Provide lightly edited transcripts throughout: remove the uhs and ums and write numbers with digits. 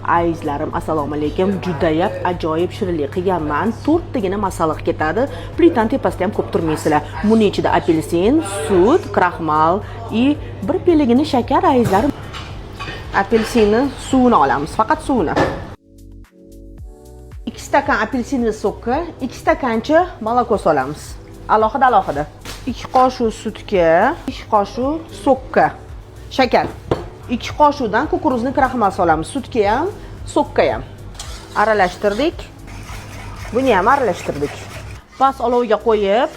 Azizlarim, assalomu alaykum. Judayam ajoyib shirinlik qilganman. 4 tagina masalliq ketadi. Plitani tepasida ham ko'p turmaysizlar. Buning ichida apelsin, sut, kraxmal va bir peligini shakar, azizlarim. Apelsinni suvini olamiz, faqat suvini. 2 stakan apelsinni so'kka, 2 stakancha moloko solamiz. Alohida. 2 qoshiq sutga, 2 qoshiq so'kka, shakar. 2 qoshiqdan kukuruzni kraxmal solamiz. Sutga ham, so'kka ham. Aralashtirdik. Buni ham aralashtirdik. Past olovga qo'yib,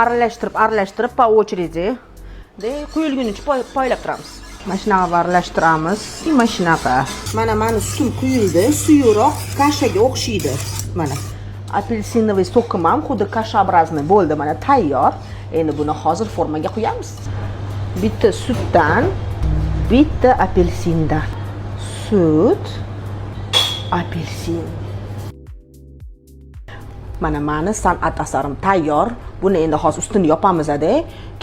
aralashtirib po очереди quyilgunicha poylab turamiz. Mana shunaqa aralashtiramiz. Mana shunaqa. Mana suv quyildi, suyuqroq kashaga o'xshaydi. Mana apelsinovый sokim ham xuddi kashaobrazniy bo'ldi, mana tayyor. Endi buni hozir formaga quyamiz. Bitta sutdan, bitta apelsindan. Sut, apelsin. Mana san'at asarim tayyor. Buni endi hozir ustini yopamiz-da.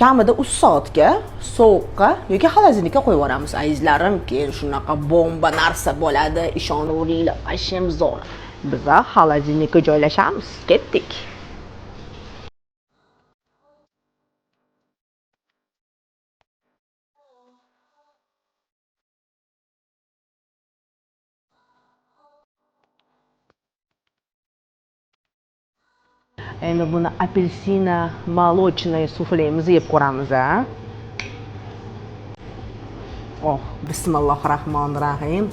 Kamida 3 soatga sovuqqa yoki xolodilnikka qo'yib yuboramiz. Azizlarim, keyin shunaqa bomba narsa bo'ladi. Ishonaveringlar, ashim zo'r. Biz xolodilnikka joylashamiz. Ketdik. Endi buni apelsina молочный suflemizni yeb ko'ramiz. Oh, bismillahirrohmanirrohim.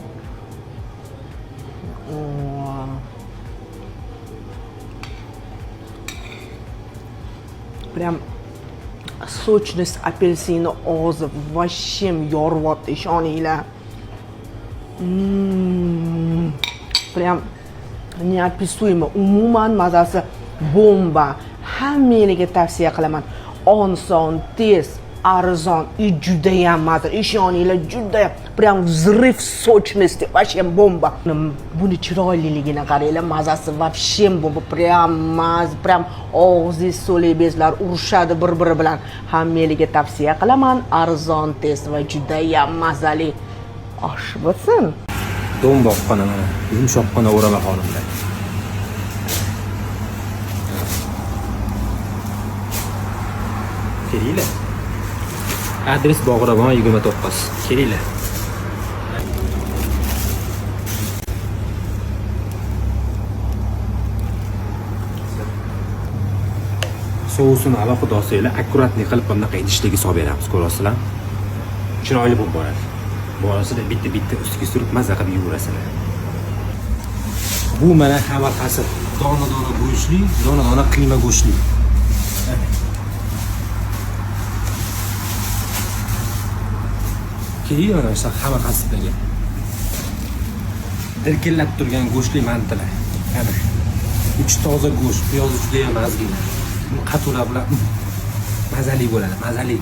Прям сочность апельсина o'zi вообще yoryapti, ishoninglar. Прям неописуемо. Umuman mazasi bomba. Hammaga tavsiya qilaman. Oson, tez, arzon, judayam mazali. Ishoninglar, judayam прям взрыв сочности, вообще bomba. Buni chiroyliligini qaranglar, mazasi вообще bomba. Прям og'zingiz so'lay bezlar urushadi bir-biri bilan. Hammaga tavsiya qilaman. Arzon, tez va judayam mazali. Osh bo'lsin. Do'mboqqina mana, yumshoqqina o'rama xonimlar. Kelinglar. Adres Bog'rabon 29. Kelinglar. Sousini alohida olsanglar, akkuratni qilib bunday idishlarga solib beramiz, ko'rasizlar. Chiroyli bo'lib boradi. Borasida bitta ustiga surib mazza qilib yuborasizlar. Bu mana xabarqasi dona-dona go'shtli, dona-dona qiyma go'shtli. Keyin mana shu xabarqasidagi dirkillab turgan go'shtli mantilar. Mana uch toza go'sht, piyoz juda ham ozgina. Qatular bilan mazali bo'ladi, mazali.